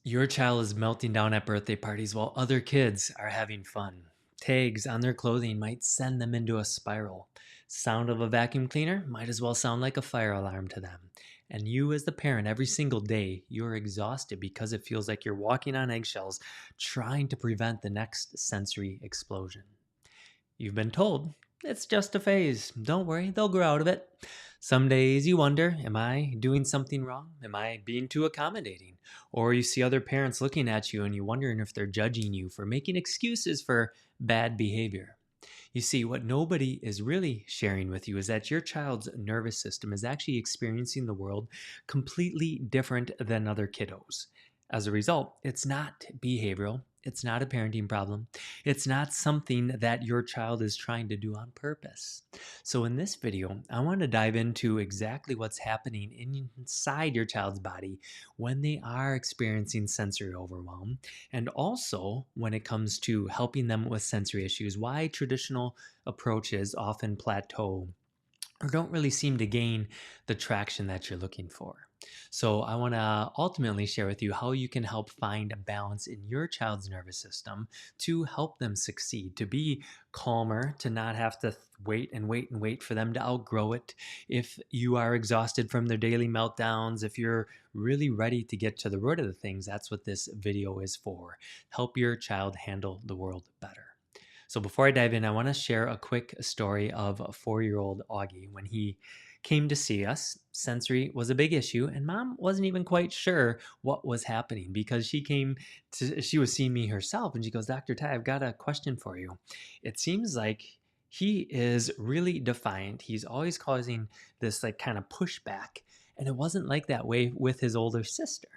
Your child is melting down at birthday parties while other kids are having fun. Tags on their clothing might send them into a spiral. Sound of a vacuum cleaner might as well sound like a fire alarm to them. And you, as the parent, every single day, you're exhausted because it feels like you're walking on eggshells trying to prevent the next sensory explosion. You've been told it's just a phase. Don't worry, they'll grow out of it. Some days you wonder, am I doing something wrong? Am I being too accommodating? Or you see other parents looking at you and you're wondering if they're judging you for making excuses for bad behavior. You see, what nobody is really sharing with you is that your child's nervous system is actually experiencing the world completely different than other kiddos. As a result, it's not behavioral, it's not a parenting problem, it's not something that your child is trying to do on purpose. So, in this video, I want to dive into exactly what's happening inside your child's body when they are experiencing sensory overwhelm, and also when it comes to helping them with sensory issues, why traditional approaches often plateau or don't really seem to gain the traction that you're looking for. So, I want to ultimately share with you how you can help find a balance in your child's nervous system to help them succeed, to be calmer, to not have to wait and wait and wait for them to outgrow it. If you are exhausted from their daily meltdowns, if you're really ready to get to the root of the things, that's what this video is for. Help your child handle the world better. So before I dive in, I want to share a quick story of a 4-year-old Augie. When he came to see us, sensory was a big issue, and mom wasn't even quite sure what was happening because she was seeing me herself, and she goes, Dr. Ty, I've got a question for you. It seems like he is really defiant. He's always causing this like kind of pushback, and it wasn't like that way with his older sister.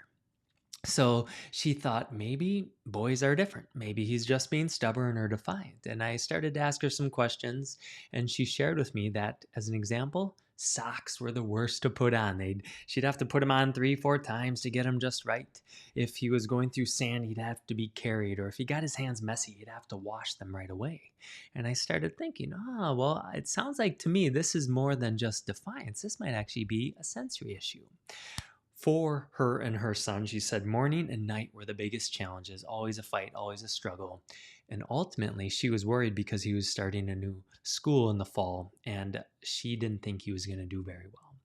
So she thought maybe boys are different. Maybe he's just being stubborn or defiant. And I started to ask her some questions, and she shared with me that, as an example, socks were the worst to put on. She'd have to put them on 3, 4 times to get them just right. If he was going through sand, he'd have to be carried, or if he got his hands messy, he'd have to wash them right away. And I started thinking, well, it sounds like to me this is more than just defiance. This might actually be a sensory issue. For her and her son, she said morning and night were the biggest challenges, always a fight, always a struggle. And ultimately, she was worried because he was starting a new school in the fall and she didn't think he was going to do very well.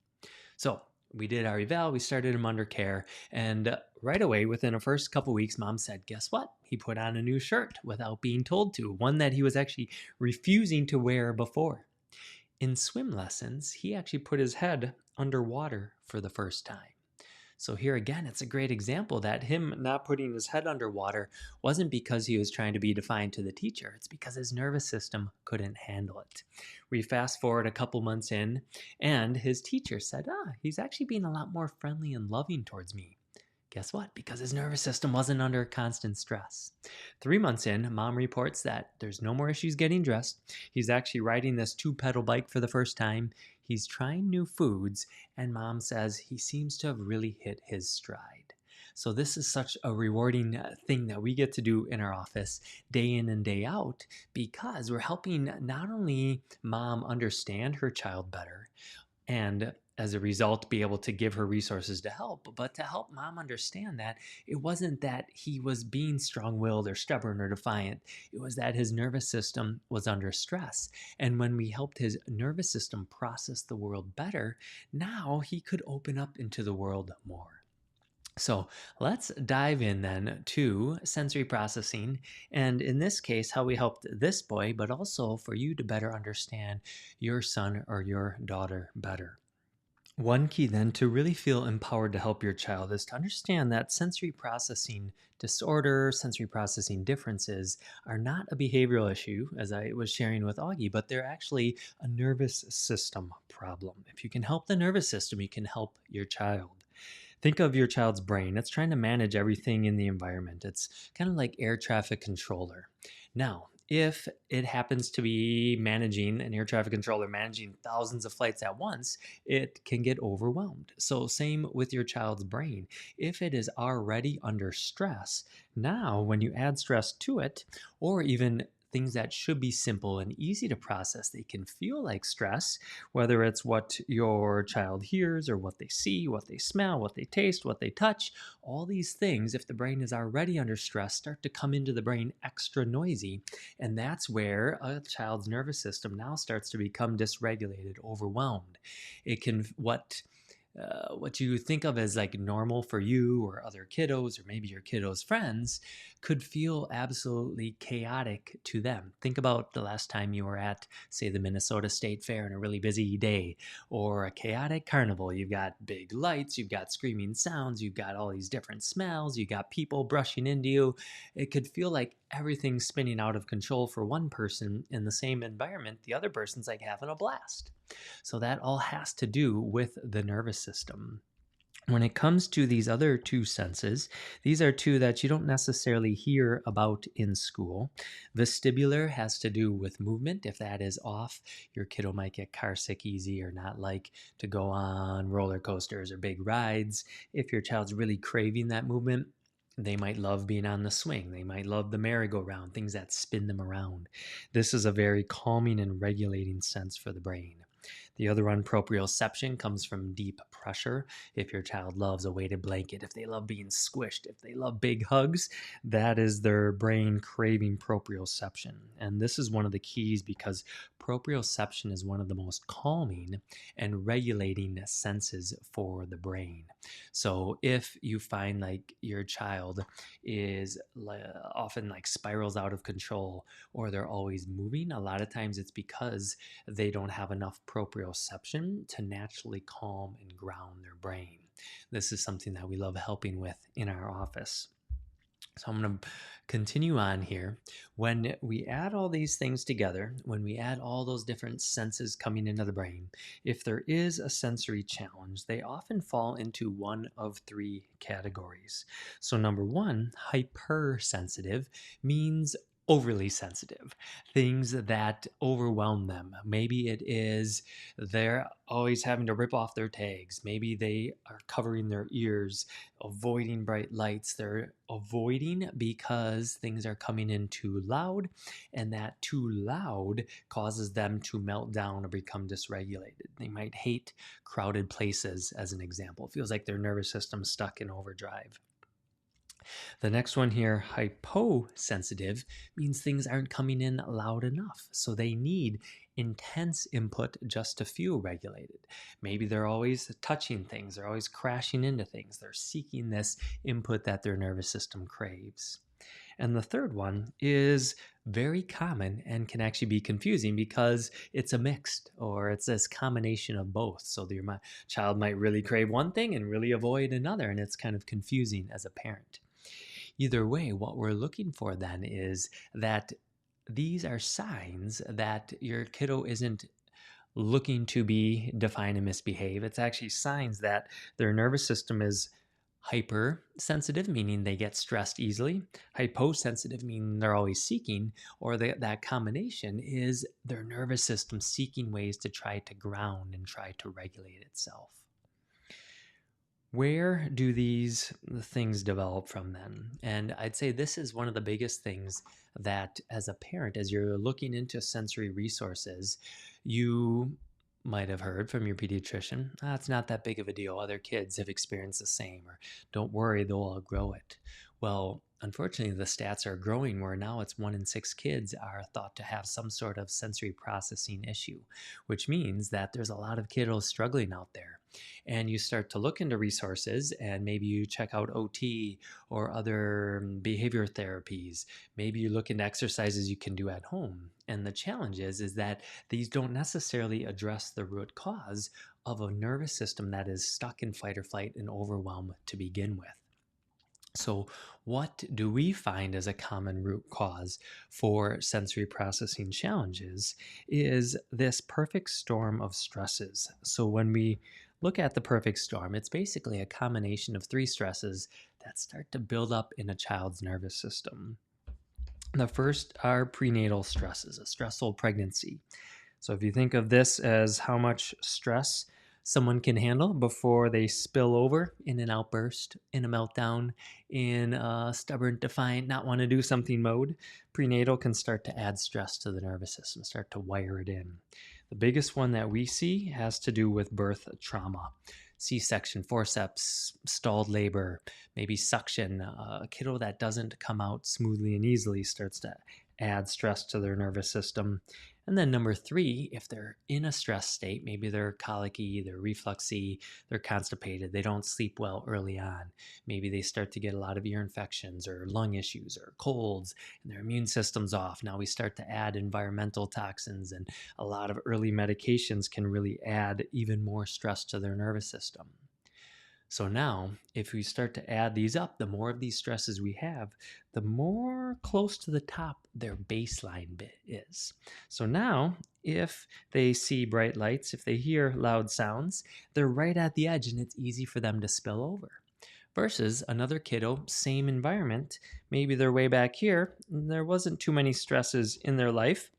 So we did our eval, we started him under care, and right away, within the first couple weeks, mom said, guess what? He put on a new shirt without being told to, one that he was actually refusing to wear before. In swim lessons, he actually put his head underwater for the first time. So here again, it's a great example that him not putting his head underwater wasn't because he was trying to be defiant to the teacher. It's because his nervous system couldn't handle it. We fast forward a couple months in, and his teacher said, he's actually being a lot more friendly and loving towards me. Guess what? Because his nervous system wasn't under constant stress. 3 months in, mom reports that there's no more issues getting dressed. He's actually riding this 2-pedal bike for the first time. He's trying new foods, and mom says he seems to have really hit his stride. So this is such a rewarding thing that we get to do in our office day in and day out because we're helping not only mom understand her child better, and as a result be able to give her resources to help, but to help mom understand that it wasn't that he was being strong-willed or stubborn or defiant. It was that his nervous system was under stress, and when we helped his nervous system process the world better, now he could open up into the world more. So let's dive in then to sensory processing, and in this case, how we helped this boy, but also for you to better understand your son or your daughter better. One key then to really feel empowered to help your child is to understand that sensory processing disorder, sensory processing differences are not a behavioral issue, as I was sharing with Augie, but they're actually a nervous system problem. If you can help the nervous system, you can help your child. Think of your child's brain. It's trying to manage everything in the environment. It's kind of like air traffic controller. Now, if it happens to be managing an air traffic controller, managing thousands of flights at once, it can get overwhelmed. So, same with your child's brain. If it is already under stress, now when you add stress to it, or even things that should be simple and easy to process, they can feel like stress, whether it's what your child hears or what they see, what they smell, what they taste, what they touch. All these things, if the brain is already under stress, start to come into the brain extra noisy. And that's where a child's nervous system now starts to become dysregulated, overwhelmed. It can, what you think of as like normal for you or other kiddos or maybe your kiddos' friends could feel absolutely chaotic to them. Think about the last time you were at, say, the Minnesota State Fair on a really busy day or a chaotic carnival. You've got big lights, you've got screaming sounds, you've got all these different smells, you got people brushing into you. It could feel like everything's spinning out of control for one person in the same environment. The other person's like having a blast. So that all has to do with the nervous system. When it comes to these other two senses, these are two that you don't necessarily hear about in school. Vestibular has to do with movement. If that is off, your kiddo might get car sick easy or not like to go on roller coasters or big rides. If your child's really craving that movement, they might love being on the swing. They might love the merry-go-round, things that spin them around. This is a very calming and regulating sense for the brain. The other one, proprioception, comes from deep pressure. If your child loves a weighted blanket, if they love being squished, if they love big hugs, that is their brain craving proprioception. And this is one of the keys because proprioception is one of the most calming and regulating senses for the brain. So if you find like your child is often like spirals out of control or they're always moving, a lot of times it's because they don't have enough proprioception to naturally calm and ground their brain. This is something that we love helping with in our office. So I'm going to continue on here. When we add all these things together, when we add all those different senses coming into the brain, if there is a sensory challenge, they often fall into one of three categories. So number one, hypersensitive means overly sensitive, things that overwhelm them. Maybe it is they're always having to rip off their tags. Maybe they are covering their ears, avoiding bright lights. They're avoiding because things are coming in too loud, and that too loud causes them to melt down or become dysregulated. They might hate crowded places, as an example. It feels like their nervous system's stuck in overdrive. The next one here, hyposensitive, means things aren't coming in loud enough. So they need intense input just to feel regulated. Maybe they're always touching things, they're always crashing into things, they're seeking this input that their nervous system craves. And the third one is very common and can actually be confusing because it's a mixed or it's this combination of both. So your child might really crave one thing and really avoid another, and it's kind of confusing as a parent. Either way, what we're looking for then is that these are signs that your kiddo isn't looking to be defined and misbehave. It's actually signs that their nervous system is hypersensitive, meaning they get stressed easily. Hyposensitive, meaning they're always seeking, or that combination is their nervous system seeking ways to try to ground and try to regulate itself. Where do these things develop from then? And I'd say this is one of the biggest things that as a parent, as you're looking into sensory resources, you might have heard from your pediatrician, it's not that big of a deal. Other kids have experienced the same, or don't worry, they'll outgrow it. Well, unfortunately, the stats are growing where now it's 1 in 6 kids are thought to have some sort of sensory processing issue, which means that there's a lot of kiddos struggling out there. And you start to look into resources and maybe you check out OT or other behavior therapies. Maybe you look into exercises you can do at home. And the challenge is that these don't necessarily address the root cause of a nervous system that is stuck in fight or flight and overwhelm to begin with. So what do we find as a common root cause for sensory processing challenges is this perfect storm of stresses. So when we look at the perfect storm, it's basically a combination of 3 stresses that start to build up in a child's nervous system. The first are prenatal stresses, a stressful pregnancy. So if you think of this as how much stress someone can handle before they spill over in an outburst, in a meltdown, in a stubborn, defiant, not want to do something mode. Prenatal can start to add stress to the nervous system, start to wire it in. The biggest one that we see has to do with birth trauma. C-section, forceps, stalled labor, maybe suction. A kiddo that doesn't come out smoothly and easily starts to add stress to their nervous system. And then number three, if they're in a stress state, maybe they're colicky, they're refluxy, they're constipated, they don't sleep well early on. Maybe they start to get a lot of ear infections or lung issues or colds, and their immune system's off. Now we start to add environmental toxins, and a lot of early medications can really add even more stress to their nervous system. So now, if we start to add these up, the more of these stresses we have, the more close to the top their baseline bit is. So now, if they see bright lights, if they hear loud sounds, they're right at the edge and it's easy for them to spill over. Versus another kiddo, same environment, maybe they're way back here, there wasn't too many stresses in their life,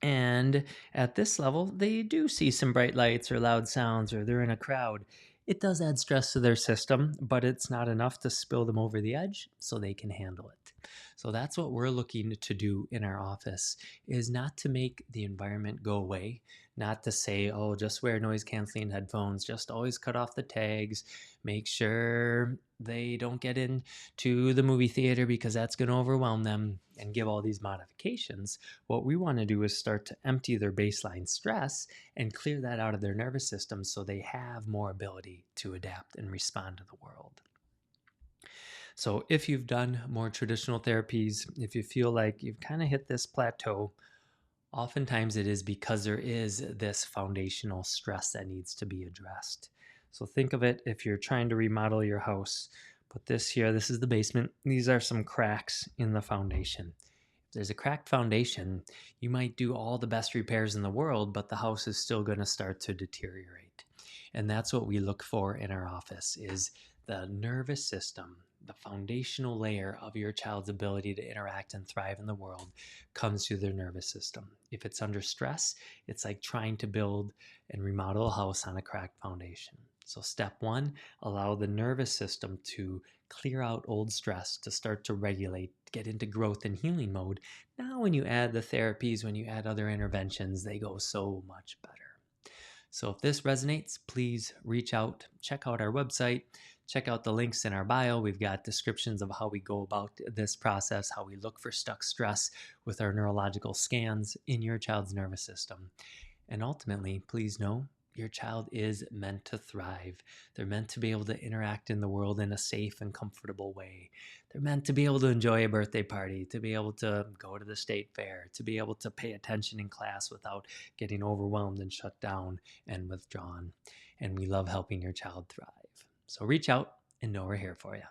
and at this level, they do see some bright lights or loud sounds, or they're in a crowd. It does add stress to their system, but it's not enough to spill them over the edge so they can handle it. So that's what we're looking to do in our office, is not to make the environment go away, not to say, oh, just wear noise canceling headphones, just always cut off the tags, make sure they don't get into the movie theater because that's going to overwhelm them, and give all these modifications. What we want to do is start to empty their baseline stress and clear that out of their nervous system so they have more ability to adapt and respond to the world. So if you've done more traditional therapies, if you feel like you've kind of hit this plateau, oftentimes it is because there is this foundational stress that needs to be addressed. So think of it, if you're trying to remodel your house, put this here, this is the basement. These are some cracks in the foundation. If there's a cracked foundation, you might do all the best repairs in the world, but the house is still going to start to deteriorate. And that's what we look for in our office, is the nervous system, the foundational layer of your child's ability to interact and thrive in the world comes through their nervous system. If it's under stress, it's like trying to build and remodel a house on a cracked foundation. So step one, allow the nervous system to clear out old stress, to start to regulate, get into growth and healing mode. Now when you add the therapies, when you add other interventions, they go so much better. So if this resonates, please reach out, check out our website, check out the links in our bio. We've got descriptions of how we go about this process, how we look for stuck stress with our neurological scans in your child's nervous system. And ultimately, please know your child is meant to thrive. They're meant to be able to interact in the world in a safe and comfortable way. They're meant to be able to enjoy a birthday party, to be able to go to the state fair, to be able to pay attention in class without getting overwhelmed and shut down and withdrawn. And we love helping your child thrive. So reach out and know we're here for you.